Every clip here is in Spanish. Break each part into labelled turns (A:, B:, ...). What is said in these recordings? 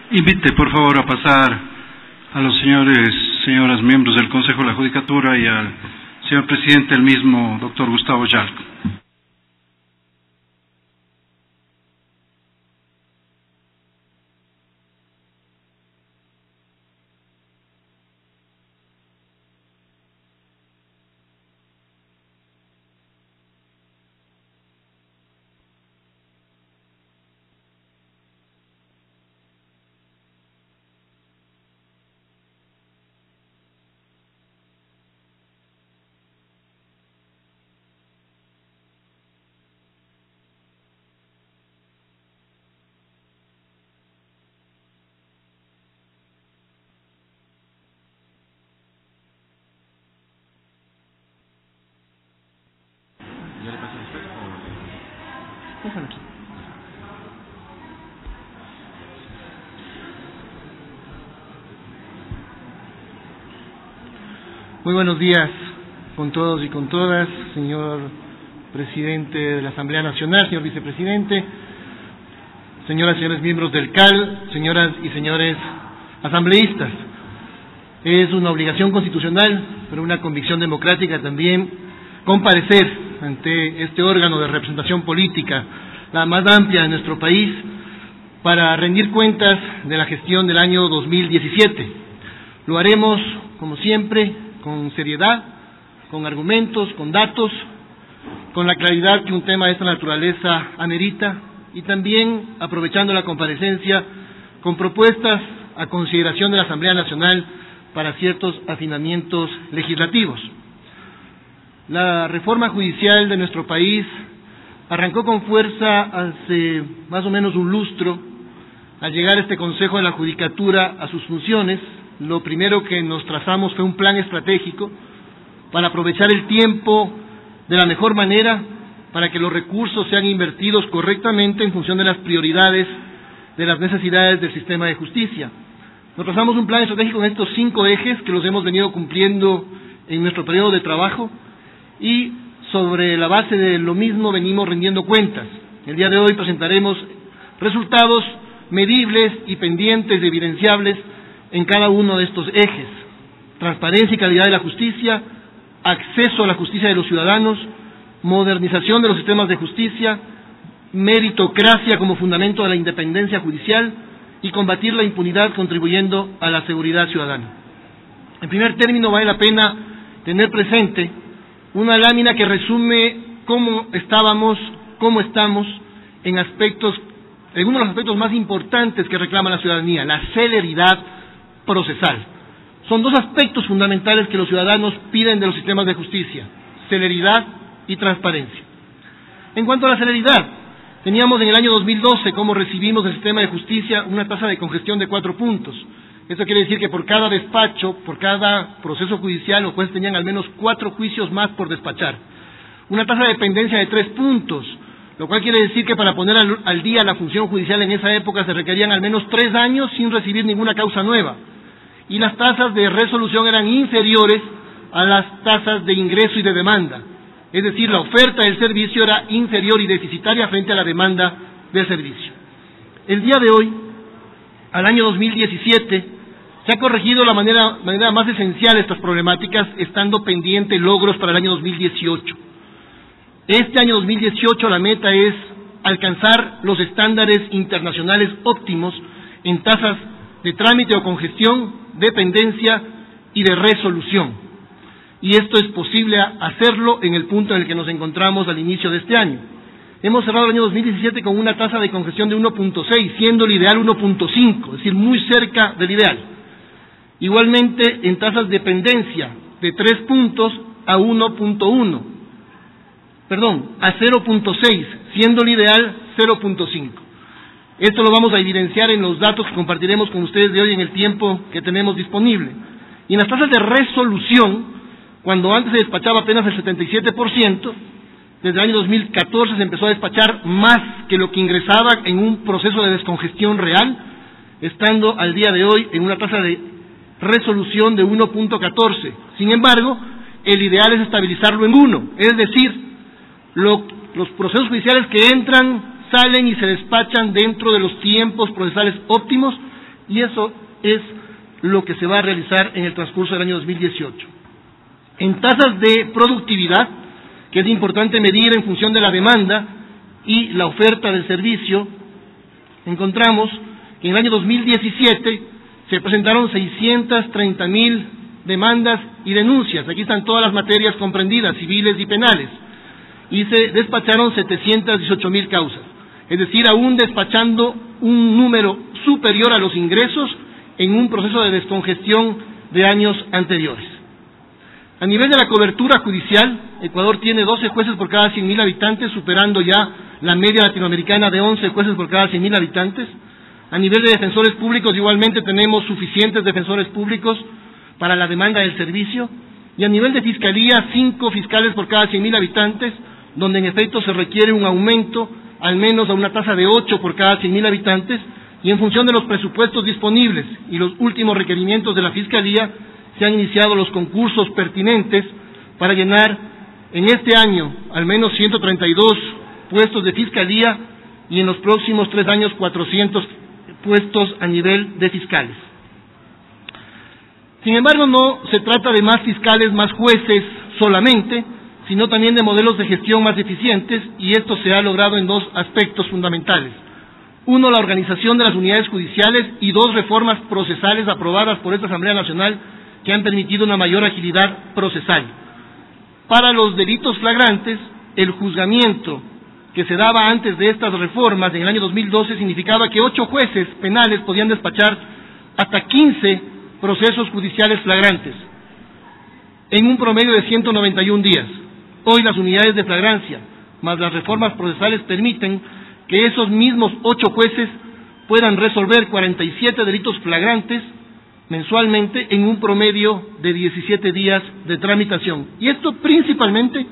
A: Invite, por favor, a pasar a los señoras miembros del Consejo de la Judicatura y al señor presidente, el mismo doctor Gustavo Yalco.
B: Muy buenos días con todos y con todas, señor presidente de la Asamblea Nacional, señor vicepresidente, señoras y señores miembros del CAL, señoras y señores asambleístas. Es una obligación constitucional, pero una convicción democrática también, comparecer ante este órgano de representación política, la más amplia de nuestro país, para rendir cuentas de la gestión del año 2017. Lo haremos, como siempre, con seriedad, con argumentos, con datos, con la claridad que un tema de esta naturaleza amerita, y también aprovechando la comparecencia con propuestas a consideración de la Asamblea Nacional para ciertos afinamientos legislativos. La reforma judicial de nuestro país arrancó con fuerza hace más o menos un lustro. Al llegar este Consejo de la Judicatura a sus funciones, lo primero que nos trazamos fue un plan estratégico para aprovechar el tiempo de la mejor manera, para que los recursos sean invertidos correctamente en función de las prioridades, de las necesidades del sistema de justicia. Nos trazamos un plan estratégico en estos 5 ejes que los hemos venido cumpliendo en nuestro periodo de trabajo, y sobre la base de lo mismo venimos rindiendo cuentas. El día de hoy presentaremos resultados medibles y pendientes de evidenciables en cada uno de estos ejes: transparencia y calidad de la justicia, acceso a la justicia de los ciudadanos, modernización de los sistemas de justicia, meritocracia como fundamento de la independencia judicial y combatir la impunidad contribuyendo a la seguridad ciudadana. En primer término, vale la pena tener presente una lámina que resume cómo estábamos, cómo estamos en uno de los aspectos más importantes que reclama la ciudadanía: la celeridad procesal. Son 2 aspectos fundamentales que los ciudadanos piden de los sistemas de justicia: celeridad y transparencia. En cuanto a la celeridad, teníamos en el año 2012, como recibimos del sistema de justicia, una tasa de congestión de 4 puntos. Esto quiere decir que por cada despacho, por cada proceso judicial, los jueces tenían al menos 4 juicios más por despachar. Una tasa de pendencia de 3 puntos, lo cual quiere decir que para poner al día la función judicial en esa época se requerían al menos 3 años sin recibir ninguna causa nueva. Y las tasas de resolución eran inferiores a las tasas de ingreso y de demanda. Es decir, la oferta del servicio era inferior y deficitaria frente a la demanda del servicio. El día de hoy, al año 2017, se ha corregido la manera más esencial estas problemáticas, estando pendientes logros para el año 2018. Este año 2018 la meta es alcanzar los estándares internacionales óptimos en tasas de trámite o congestión, de pendencia y de resolución. Y esto es posible hacerlo en el punto en el que nos encontramos al inicio de este año. Hemos cerrado el año 2017 con una tasa de congestión de 1.6, siendo el ideal 1.5, es decir, muy cerca del ideal. Igualmente en tasas de pendencia, de 3 puntos a 1.1, a 0.6, siendo el ideal 0.5. Esto lo vamos a evidenciar en los datos que compartiremos con ustedes de hoy en el tiempo que tenemos disponible. Y en las tasas de resolución, cuando antes se despachaba apenas el 77%, desde el año 2014 se empezó a despachar más que lo que ingresaba en un proceso de descongestión real, estando al día de hoy en una tasa de resolución de 1.14. Sin embargo, el ideal es estabilizarlo en 1, es decir, los procesos judiciales que entran, salen y se despachan dentro de los tiempos procesales óptimos, y eso es lo que se va a realizar en el transcurso del año 2018. En tasas de productividad, que es importante medir en función de la demanda y la oferta del servicio, encontramos que en el año 2017 se presentaron 630,000 demandas y denuncias. Aquí están todas las materias comprendidas, civiles y penales, y se despacharon 718,000 causas, es decir, aún despachando un número superior a los ingresos en un proceso de descongestión de años anteriores. A nivel de la cobertura judicial, Ecuador tiene 12 jueces por cada 100,000 habitantes, superando ya la media latinoamericana de 11 jueces por cada 100,000 habitantes. A nivel de defensores públicos, igualmente tenemos suficientes defensores públicos para la demanda del servicio. Y a nivel de fiscalía, 5 fiscales por cada 100,000 habitantes, donde en efecto se requiere un aumento al menos a una tasa de 8 por cada 100,000 habitantes, y en función de los presupuestos disponibles y los últimos requerimientos de la Fiscalía, se han iniciado los concursos pertinentes para llenar en este año al menos 132 puestos de Fiscalía y en los próximos 3 años 400 puestos a nivel de fiscales. Sin embargo, no se trata de más fiscales, más jueces solamente, sino también de modelos de gestión más eficientes, y esto se ha logrado en 2 aspectos fundamentales. 1, la organización de las unidades judiciales, y 2, reformas procesales aprobadas por esta Asamblea Nacional que han permitido una mayor agilidad procesal. Para los delitos flagrantes, el juzgamiento que se daba antes de estas reformas en el año 2012 significaba que 8 jueces penales podían despachar hasta 15 procesos judiciales flagrantes en un promedio de 191 días. Hoy las unidades de flagrancia más las reformas procesales permiten que esos mismos 8 jueces puedan resolver 47 delitos flagrantes mensualmente en un promedio de 17 días de tramitación. Y esto principalmente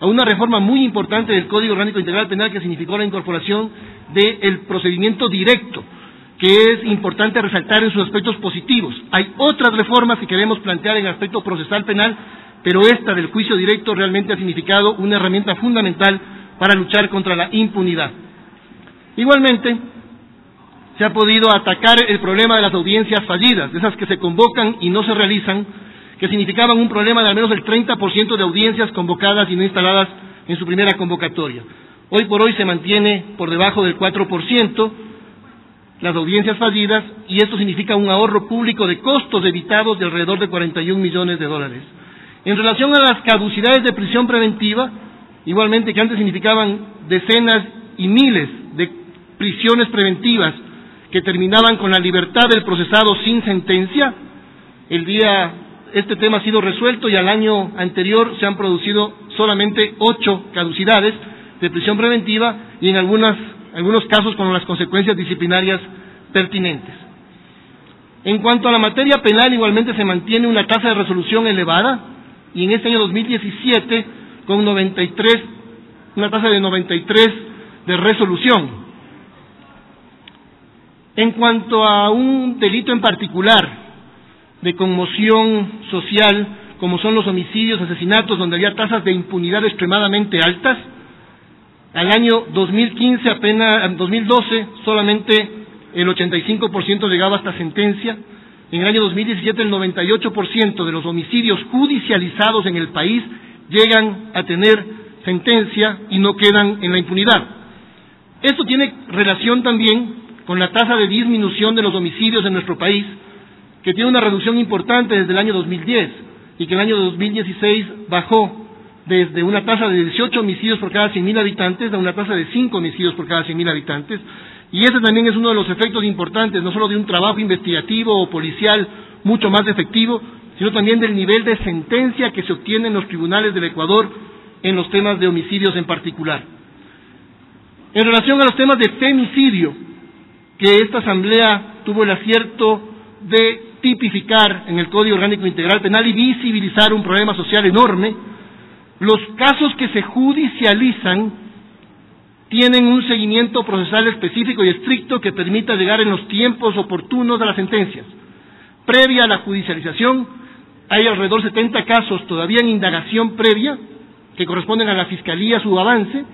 B: a una reforma muy importante del Código Orgánico Integral Penal, que significó la incorporación del procedimiento directo, que es importante resaltar en sus aspectos positivos. Hay otras reformas que queremos plantear en el aspecto procesal penal, pero esta del juicio directo realmente ha significado una herramienta fundamental para luchar contra la impunidad. Igualmente, se ha podido atacar el problema de las audiencias fallidas, de esas que se convocan y no se realizan, que significaban un problema de al menos el 30% de audiencias convocadas y no instaladas en su primera convocatoria. Hoy por hoy se mantiene por debajo del 4% las audiencias fallidas, y esto significa un ahorro público de costos evitados de alrededor de 41 millones de dólares. En relación a las caducidades de prisión preventiva, igualmente, que antes significaban decenas y miles de prisiones preventivas que terminaban con la libertad del procesado sin sentencia, este tema ha sido resuelto, y al año anterior se han producido solamente 8 caducidades de prisión preventiva, y en algunos casos con las consecuencias disciplinarias pertinentes. En cuanto a la materia penal, igualmente se mantiene una tasa de resolución elevada, y en este año 2017 con una tasa de 93 de resolución. En cuanto a un delito en particular de conmoción social, como son los homicidios, asesinatos, donde había tasas de impunidad extremadamente altas, al año 2012 solamente el 85% llegaba hasta sentencia. En el año 2017 el 98% de los homicidios judicializados en el país llegan a tener sentencia y no quedan en la impunidad. Esto tiene relación también con la tasa de disminución de los homicidios en nuestro país, que tiene una reducción importante desde el año 2010, y que en el año 2016 bajó desde una tasa de 18 homicidios por cada 100,000 habitantes a una tasa de 5 homicidios por cada 100,000 habitantes, y ese también es uno de los efectos importantes, no solo de un trabajo investigativo o policial mucho más efectivo, sino también del nivel de sentencia que se obtiene en los tribunales del Ecuador en los temas de homicidios en particular. En relación a los temas de femicidio, que esta Asamblea tuvo el acierto de tipificar en el Código Orgánico Integral Penal y visibilizar un problema social enorme, los casos que se judicializan tienen un seguimiento procesal específico y estricto que permita llegar en los tiempos oportunos a las sentencias. Previa a la judicialización, hay alrededor de 70 casos todavía en indagación previa, que corresponden a la Fiscalía su avance,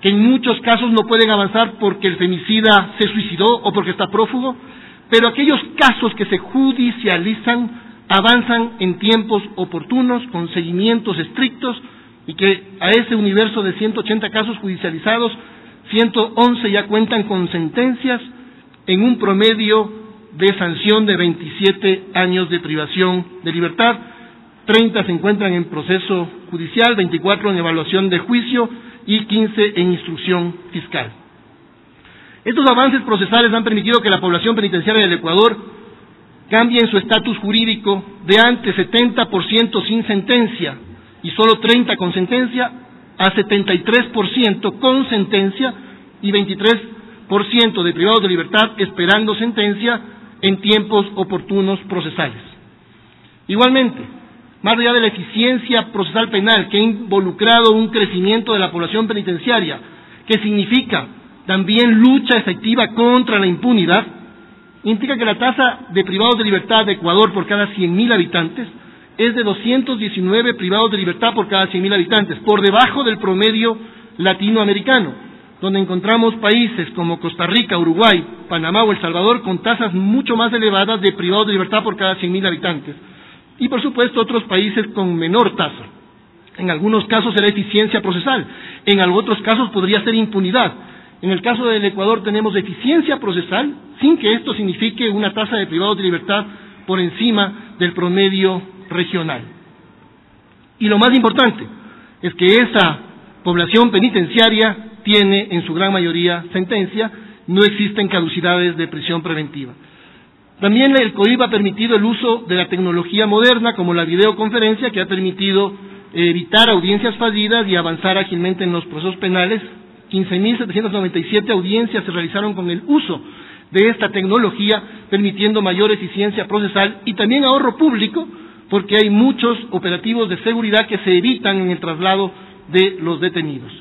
B: que en muchos casos no pueden avanzar porque el femicida se suicidó o porque está prófugo, pero aquellos casos que se judicializan avanzan en tiempos oportunos, con seguimientos estrictos, y que a ese universo de 180 casos judicializados, 111 ya cuentan con sentencias en un promedio de sanción de 27 años de privación de libertad, 30 se encuentran en proceso judicial, 24 en evaluación de juicio y 15 en instrucción fiscal. Estos avances procesales han permitido que la población penitenciaria del Ecuador cambie en su estatus jurídico de antes 70% sin sentencia y solo 30 con sentencia, a 73% con sentencia y 23% de privados de libertad esperando sentencia en tiempos oportunos procesales. Igualmente, más allá de la eficiencia procesal penal que ha involucrado un crecimiento de la población penitenciaria, que significa también lucha efectiva contra la impunidad, implica que la tasa de privados de libertad de Ecuador por cada 100.000 habitantes es de 219 privados de libertad por cada 100.000 habitantes, por debajo del promedio latinoamericano, donde encontramos países como Costa Rica, Uruguay, Panamá o El Salvador con tasas mucho más elevadas de privados de libertad por cada 100.000 habitantes, y por supuesto otros países con menor tasa. En algunos casos será eficiencia procesal, en otros casos podría ser impunidad. En el caso del Ecuador tenemos eficiencia procesal, sin que esto signifique una tasa de privados de libertad por encima del promedio regional. Y lo más importante es que esa población penitenciaria tiene en su gran mayoría sentencia, no existen caducidades de prisión preventiva. También el COIP ha permitido el uso de la tecnología moderna como la videoconferencia, que ha permitido evitar audiencias fallidas y avanzar ágilmente en los procesos penales. 15.797 audiencias se realizaron con el uso de esta tecnología, permitiendo mayor eficiencia procesal y también ahorro público, porque hay muchos operativos de seguridad que se evitan en el traslado de los detenidos.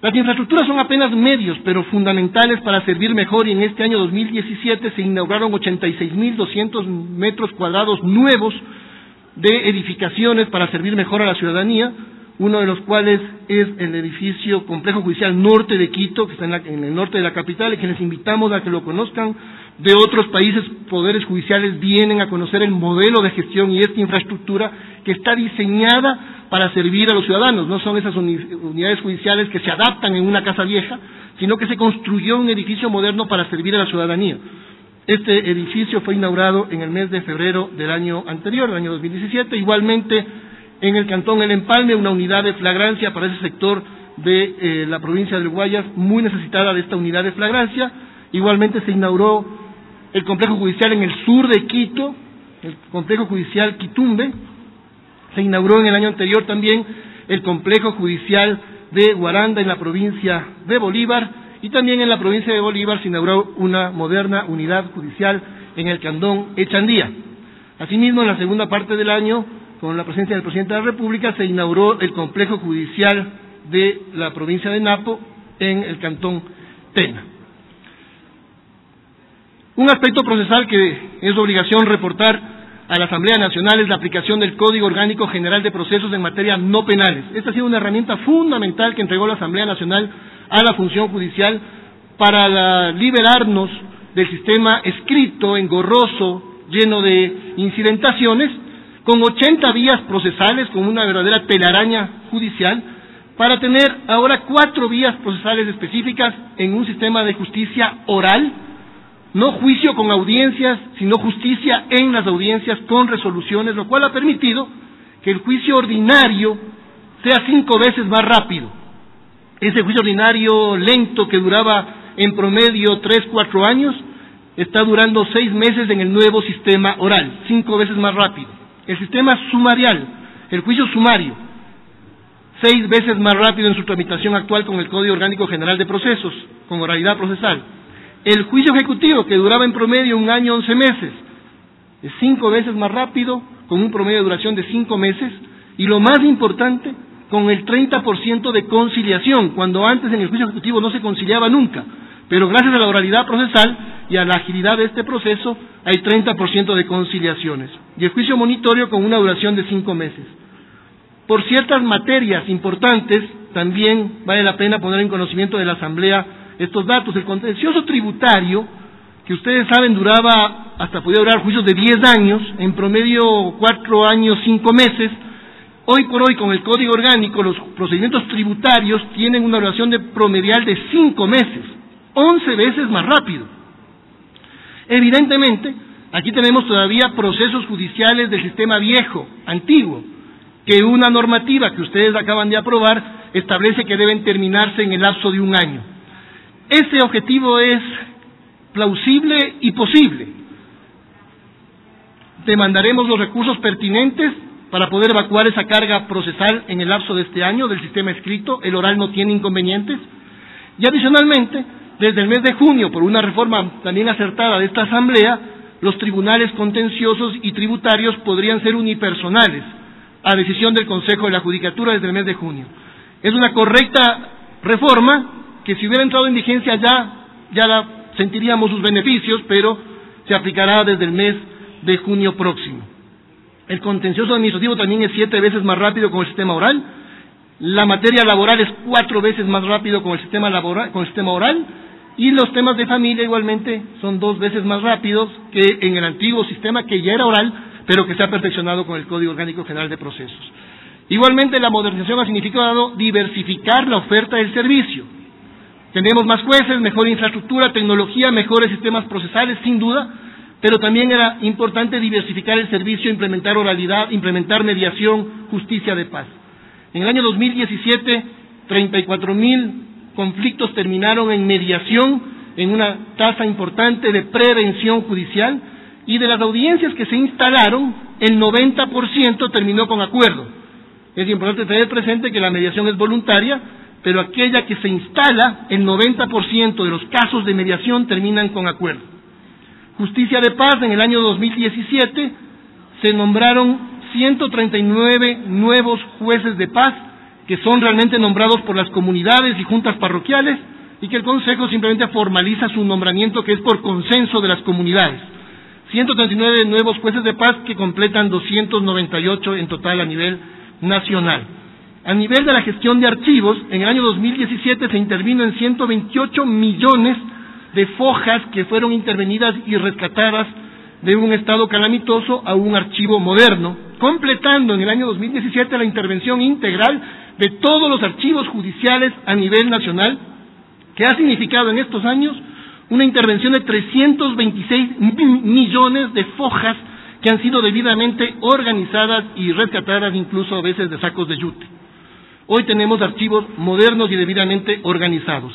B: Las infraestructuras son apenas medios, pero fundamentales para servir mejor, y en este año 2017 se inauguraron 86.200 metros cuadrados nuevos de edificaciones para servir mejor a la ciudadanía, uno de los cuales es el edificio Complejo Judicial Norte de Quito, que está en el norte de la capital, y que les invitamos a que lo conozcan. De otros países, poderes judiciales vienen a conocer el modelo de gestión y esta infraestructura que está diseñada para servir a los ciudadanos. No son esas unidades judiciales que se adaptan en una casa vieja, sino que se construyó un edificio moderno para servir a la ciudadanía. Este edificio fue inaugurado en el mes de febrero del año anterior, del año 2017, igualmente en el Cantón El Empalme, una unidad de flagrancia para ese sector de la provincia del Guayas, muy necesitada de esta unidad de flagrancia. Igualmente se inauguró el complejo judicial en el sur de Quito, el complejo judicial Quitumbe. Se inauguró en el año anterior también el complejo judicial de Guaranda en la provincia de Bolívar, y también en la provincia de Bolívar se inauguró una moderna unidad judicial en el Cantón Echandía. Asimismo, en la segunda parte del año, con la presencia del presidente de la República, se inauguró el complejo judicial de la provincia de Napo en el Cantón Tena. Un aspecto procesal que es obligación reportar a la Asamblea Nacional es la aplicación del Código Orgánico General de Procesos en materia no penales. Esta ha sido una herramienta fundamental que entregó la Asamblea Nacional a la función judicial para liberarnos del sistema escrito, engorroso, lleno de incidentaciones, con 80 vías procesales, con una verdadera telaraña judicial, para tener ahora 4 vías procesales específicas en un sistema de justicia oral, no juicio con audiencias, sino justicia en las audiencias con resoluciones, lo cual ha permitido que el juicio ordinario sea 5 veces más rápido. Ese juicio ordinario lento que duraba en promedio 3-4 años, está durando 6 meses en el nuevo sistema oral, 5 veces más rápido. El sistema sumarial, el juicio sumario, 6 veces más rápido en su tramitación actual con el Código Orgánico General de Procesos, con oralidad procesal. El juicio ejecutivo, que duraba en promedio 1 año 11 meses, es 5 veces más rápido, con un promedio de duración de 5 meses, y lo más importante, con el 30% de conciliación, cuando antes en el juicio ejecutivo no se conciliaba nunca, pero gracias a la oralidad procesal y a la agilidad de este proceso, hay 30% de conciliaciones. Y el juicio monitorio con una duración de 5 meses. Por ciertas materias importantes, también vale la pena poner en conocimiento de la Asamblea estos datos. El contencioso tributario que ustedes saben podía durar juicios de 10 años, en promedio 4 años, 5 meses. Hoy por hoy, con el Código Orgánico, los procedimientos tributarios tienen una duración promedial de 5 meses, 11 veces más rápido. Evidentemente, aquí tenemos todavía procesos judiciales del sistema viejo, antiguo, que una normativa que ustedes acaban de aprobar establece que deben terminarse en el lapso de 1 año. Ese objetivo es plausible y posible. Demandaremos los recursos pertinentes para poder evacuar esa carga procesal en el lapso de este año del sistema escrito. El oral no tiene inconvenientes. Y adicionalmente, desde el mes de junio, por una reforma también acertada de esta Asamblea, los tribunales contenciosos y tributarios podrían ser unipersonales, a decisión del Consejo de la Judicatura desde el mes de junio. Es una correcta reforma que, si hubiera entrado en vigencia ya sentiríamos sus beneficios, pero se aplicará desde el mes de junio próximo. El contencioso administrativo también es 7 veces más rápido con el sistema oral. La materia laboral es 4 veces más rápido con el sistema oral, y los temas de familia igualmente son 2 veces más rápidos que en el antiguo sistema, que ya era oral, pero que se ha perfeccionado con el Código Orgánico General de Procesos. Igualmente, la modernización ha significado diversificar la oferta del servicio. Tenemos más jueces, mejor infraestructura, tecnología, mejores sistemas procesales, sin duda, pero también era importante diversificar el servicio, implementar oralidad, implementar mediación, justicia de paz. En el año 2017, 34,000 conflictos terminaron en mediación, en una tasa importante de prevención judicial, y de las audiencias que se instalaron, el 90% terminó con acuerdo. Es importante tener presente que la mediación es voluntaria, pero aquella que se instala, el 90% de los casos de mediación terminan con acuerdo. Justicia de paz, en el año 2017 se nombraron 139 nuevos jueces de paz, que son realmente nombrados por las comunidades y juntas parroquiales, y que el Consejo simplemente formaliza su nombramiento, que es por consenso de las comunidades. 139 nuevos jueces de paz que completan 298 en total a nivel nacional. A nivel de la gestión de archivos, en el año 2017 se intervino en 128 millones de fojas que fueron intervenidas y rescatadas de un estado calamitoso a un archivo moderno, completando en el año 2017 la intervención integral de todos los archivos judiciales a nivel nacional, que ha significado en estos años una intervención de 326 millones de fojas que han sido debidamente organizadas y rescatadas, incluso a veces de sacos de yute. Hoy tenemos archivos modernos y debidamente organizados.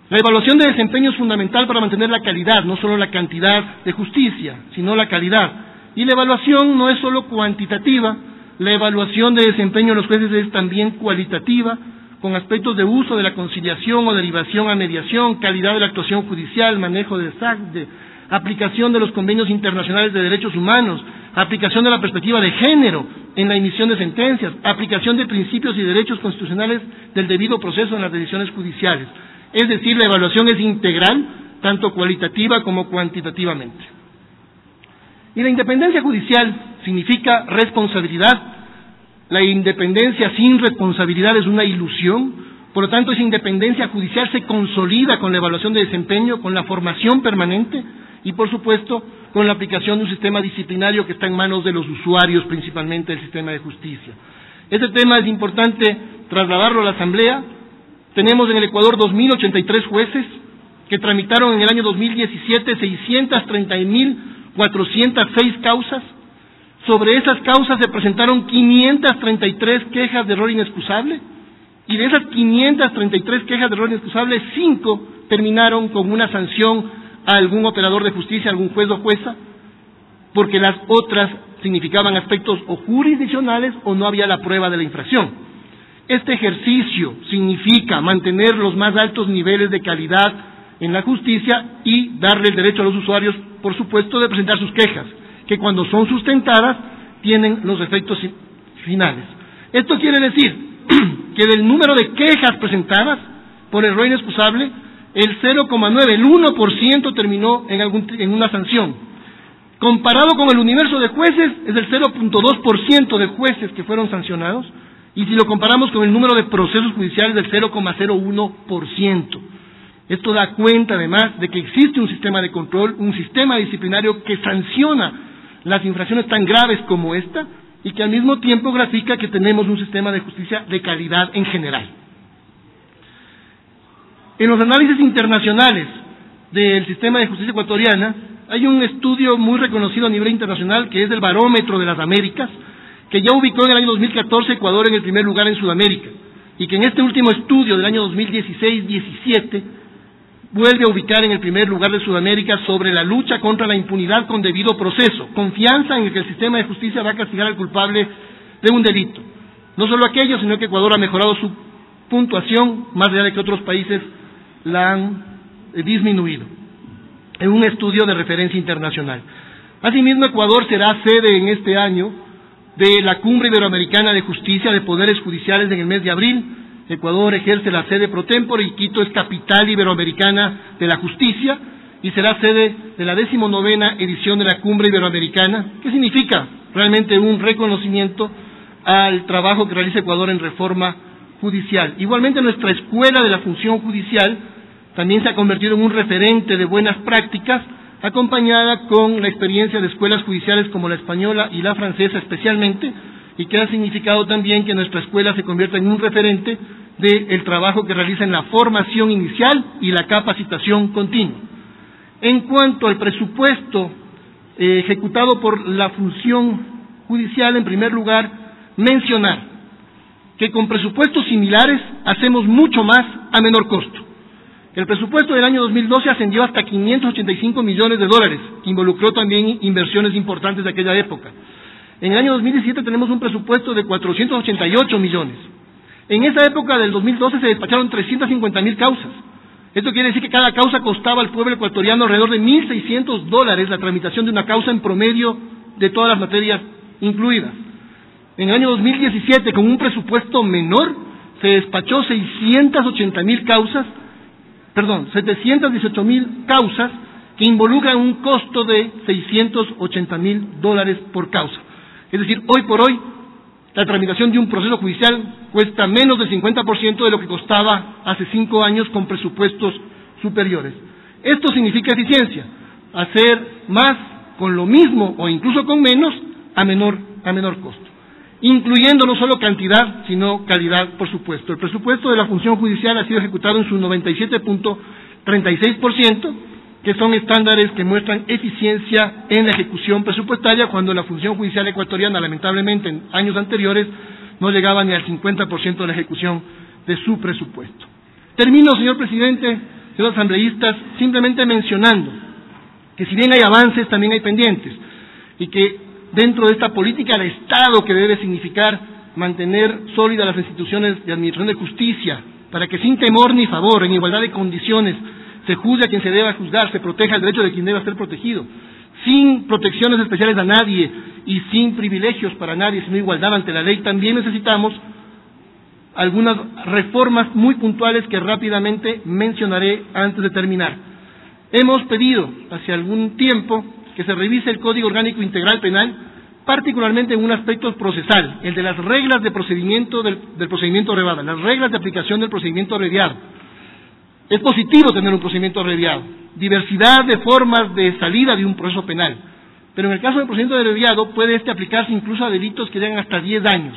B: La evaluación de desempeño es fundamental para mantener la calidad, no solo la cantidad de justicia, sino la calidad. Y la evaluación no es solo cuantitativa, la evaluación de desempeño de los jueces es también cualitativa, con aspectos de uso de la conciliación o derivación a mediación, calidad de la actuación judicial, manejo de SAC, aplicación de los convenios internacionales de derechos humanos, aplicación de la perspectiva de género en la emisión de sentencias, aplicación de principios y derechos constitucionales del debido proceso en las decisiones judiciales. Es decir, la evaluación es integral, tanto cualitativa como cuantitativamente. Y la independencia judicial significa responsabilidad. La independencia sin responsabilidad es una ilusión, por lo tanto esa independencia judicial se consolida con la evaluación de desempeño, con la formación permanente y por supuesto con la aplicación de un sistema disciplinario que está en manos de los usuarios, principalmente del sistema de justicia. Este tema es importante trasladarlo a la Asamblea. Tenemos en el Ecuador 2.083 jueces que tramitaron en el año 2017 630.406 causas. Sobre esas causas se presentaron 533 quejas de error inexcusable, y de esas 533 quejas de error inexcusable, 5 terminaron con una sanción a algún operador de justicia, algún juez o jueza, porque las otras significaban aspectos o jurisdiccionales o no había la prueba de la infracción. Este ejercicio significa mantener los más altos niveles de calidad en la justicia y darle el derecho a los usuarios, por supuesto, de presentar sus quejas, que cuando son sustentadas tienen los efectos finales. Esto quiere decir que del número de quejas presentadas por error inexcusable, el 0,9, el 1% terminó en una sanción. Comparado con el universo de jueces, es el 0,2% de jueces que fueron sancionados, y si lo comparamos con el número de procesos judiciales, del 0,01%. Esto da cuenta, además, de que existe un sistema de control, un sistema disciplinario que sanciona las infracciones tan graves como esta, y que al mismo tiempo grafica que tenemos un sistema de justicia de calidad en general. En los análisis internacionales del sistema de justicia ecuatoriana, hay un estudio muy reconocido a nivel internacional que es el Barómetro de las Américas, que ya ubicó en el año 2014 Ecuador en el primer lugar en Sudamérica, y que en este último estudio del año 2016-17 vuelve a ubicar en el primer lugar de Sudamérica sobre la lucha contra la impunidad con debido proceso, confianza en que el sistema de justicia va a castigar al culpable de un delito. No solo aquello, sino que Ecuador ha mejorado su puntuación, más allá de que otros países la han disminuido, en un estudio de referencia internacional. Asimismo, Ecuador será sede en este año de la Cumbre Iberoamericana de Justicia de Poderes Judiciales en el mes de abril. Ecuador ejerce la sede pro tempore y Quito es capital iberoamericana de la justicia y será sede de la 19ª edición de la Cumbre Iberoamericana, que significa realmente un reconocimiento al trabajo que realiza Ecuador en reforma judicial. Igualmente, nuestra Escuela de la Función Judicial también se ha convertido en un referente de buenas prácticas, acompañada con la experiencia de escuelas judiciales como la española y la francesa especialmente, y que ha significado también que nuestra escuela se convierta en un referente del trabajo que realiza en la formación inicial y la capacitación continua. En cuanto al presupuesto ejecutado por la función judicial, en primer lugar, mencionar que con presupuestos similares hacemos mucho más a menor costo. El presupuesto del año 2012 ascendió hasta 585 millones de dólares, que involucró también inversiones importantes de aquella época. En el año 2017 tenemos un presupuesto de 488 millones. En esa época del 2012 se despacharon 350.000 causas. Esto quiere decir que cada causa costaba al pueblo ecuatoriano alrededor de $1.600 la tramitación de una causa en promedio de todas las materias incluidas. En el año 2017, con un presupuesto menor, se despachó 718.000 causas que involucran un costo de $680.000 por causa. Es decir, hoy por hoy, la tramitación de un proceso judicial cuesta menos del 50% de lo que costaba hace 5 años con presupuestos superiores. Esto significa eficiencia, hacer más con lo mismo o incluso con menos a menor costo, incluyendo no solo cantidad, sino calidad, por supuesto. El presupuesto de la función judicial ha sido ejecutado en su 97.36%, que son estándares que muestran eficiencia en la ejecución presupuestaria, cuando la función judicial ecuatoriana, lamentablemente, en años anteriores, no llegaba ni al 50% de la ejecución de su presupuesto. Termino, señor presidente, señores asambleístas, simplemente mencionando que si bien hay avances, también hay pendientes, y que dentro de esta política de Estado que debe significar mantener sólidas las instituciones de administración de justicia, para que sin temor ni favor, en igualdad de condiciones, se juzgue a quien se deba juzgar, se proteja el derecho de quien deba ser protegido, sin protecciones especiales a nadie y sin privilegios para nadie, sino igualdad ante la ley. También necesitamos algunas reformas muy puntuales que rápidamente mencionaré antes de terminar. Hemos pedido hace algún tiempo que se revise el Código Orgánico Integral Penal, particularmente en un aspecto procesal, el de las reglas de procedimiento del procedimiento abreviado, las reglas de aplicación del procedimiento abreviado. Es positivo tener un procedimiento abreviado, diversidad de formas de salida de un proceso penal, pero en el caso del procedimiento abreviado puede aplicarse incluso a delitos que llegan hasta 10 años.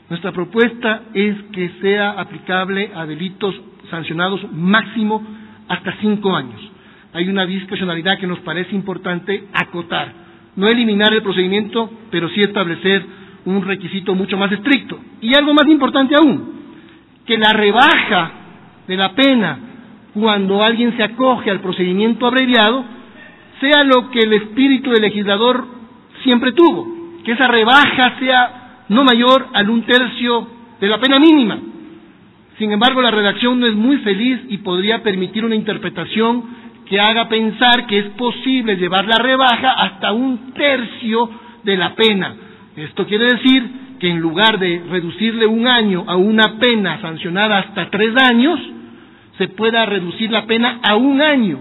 B: Nuestra propuesta es que sea aplicable a delitos sancionados máximo hasta 5 años. Hay una discrecionalidad que nos parece importante acotar, no eliminar el procedimiento, pero sí establecer un requisito mucho más estricto. Y algo más importante aún, que la rebaja de la pena cuando alguien se acoge al procedimiento abreviado sea lo que el espíritu del legislador siempre tuvo, que esa rebaja sea no mayor al 1/3 de la pena mínima. Sin embargo, la redacción no es muy feliz y podría permitir una interpretación que haga pensar que es posible llevar la rebaja hasta 1/3 de la pena. Esto quiere decir que en lugar de reducirle 1 año a una pena sancionada hasta 3 años, se pueda reducir la pena a 1 año.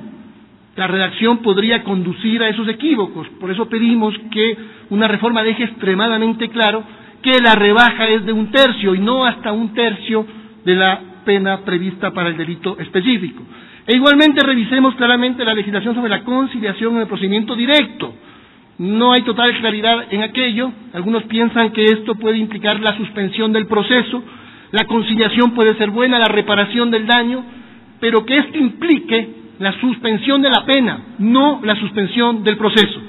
B: La redacción podría conducir a esos equívocos. Por eso pedimos que una reforma deje extremadamente claro que la rebaja es de 1/3 y no hasta 1/3 de la pena prevista para el delito específico. E igualmente revisemos claramente la legislación sobre la conciliación en el procedimiento directo. No hay total claridad en aquello. Algunos piensan que esto puede implicar la suspensión del proceso. La conciliación puede ser buena, la reparación del daño, pero que esto implique la suspensión de la pena, no la suspensión del proceso.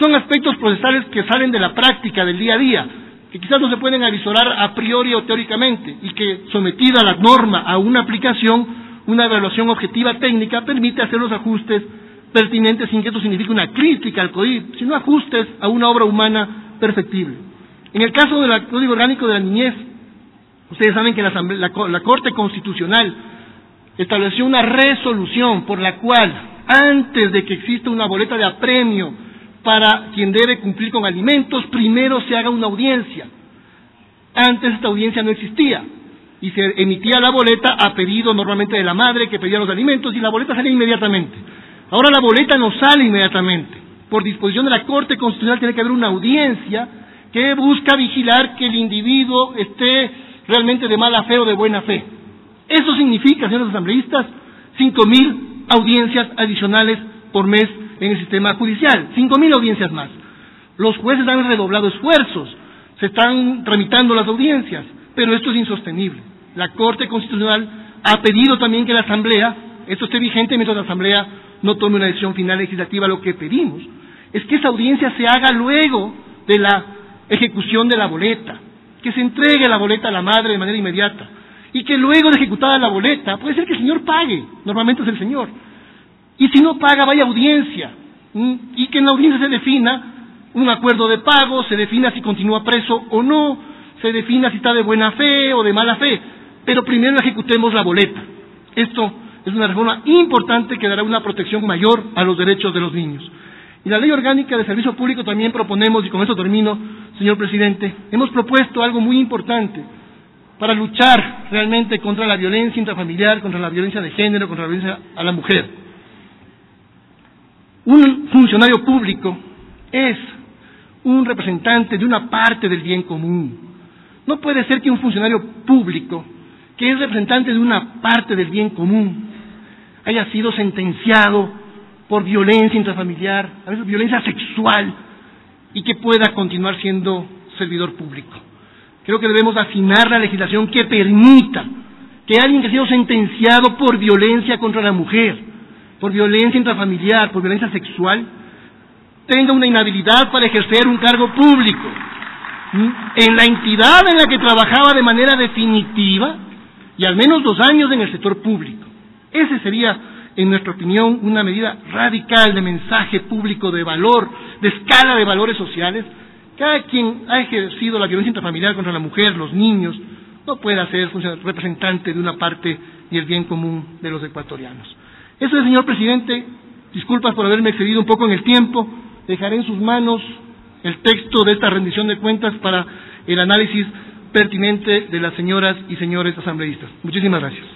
B: Son aspectos procesales que salen de la práctica del día a día, que quizás no se pueden avisorar a priori o teóricamente, y que, sometida la norma a una aplicación, una evaluación objetiva técnica permite hacer los ajustes pertinentes sin que esto signifique una crítica al CODIP, sino ajustes a una obra humana perfectible. En el caso del Código Orgánico de la Niñez, ustedes saben que la Corte Constitucional estableció una resolución por la cual, antes de que exista una boleta de apremio para quien debe cumplir con alimentos, primero se haga una audiencia. Antes esta audiencia no existía y se emitía la boleta a pedido normalmente de la madre que pedía los alimentos y la boleta salía inmediatamente. Ahora la boleta no sale inmediatamente. Por disposición de la Corte Constitucional tiene que haber una audiencia que busca vigilar que el individuo esté realmente de mala fe o de buena fe. Eso significa, señores asambleístas, 5.000 audiencias adicionales por mes en el sistema judicial, 5.000 audiencias más. Los jueces han redoblado esfuerzos, se están tramitando las audiencias, pero esto es insostenible. La Corte Constitucional ha pedido también que la Asamblea, esto esté vigente mientras la Asamblea no tome una decisión final legislativa. Lo que pedimos es que esa audiencia se haga luego de la ejecución de la boleta, que se entregue la boleta a la madre de manera inmediata, y que luego de ejecutada la boleta, puede ser que el señor pague, normalmente es el señor, y si no paga, vaya a audiencia, y que en la audiencia se defina un acuerdo de pago, se defina si continúa preso o no, se defina si está de buena fe o de mala fe, pero primero ejecutemos la boleta. Esto es una reforma importante que dará una protección mayor a los derechos de los niños. Y la Ley Orgánica de Servicio Público también proponemos, y con esto termino, señor presidente, hemos propuesto algo muy importante para luchar realmente contra la violencia intrafamiliar, contra la violencia de género, contra la violencia a la mujer. Un funcionario público es un representante de una parte del bien común. No puede ser que un funcionario público, que es representante de una parte del bien común, haya sido sentenciado por violencia intrafamiliar, a veces violencia sexual, y que pueda continuar siendo servidor público. Creo que debemos afinar la legislación que permita que alguien que ha sido sentenciado por violencia contra la mujer, por violencia intrafamiliar, por violencia sexual, tenga una inhabilidad para ejercer un cargo público en la entidad en la que trabajaba de manera definitiva y al menos 2 años en el sector público. Ese sería, en nuestra opinión, una medida radical de mensaje público de valor, de escala de valores sociales. Cada quien ha ejercido la violencia intrafamiliar contra la mujer, los niños, no puede ser representante de una parte y el bien común de los ecuatorianos. Eso es, señor presidente, disculpas por haberme excedido un poco en el tiempo, dejaré en sus manos el texto de esta rendición de cuentas para el análisis pertinente de las señoras y señores asambleístas. Muchísimas gracias.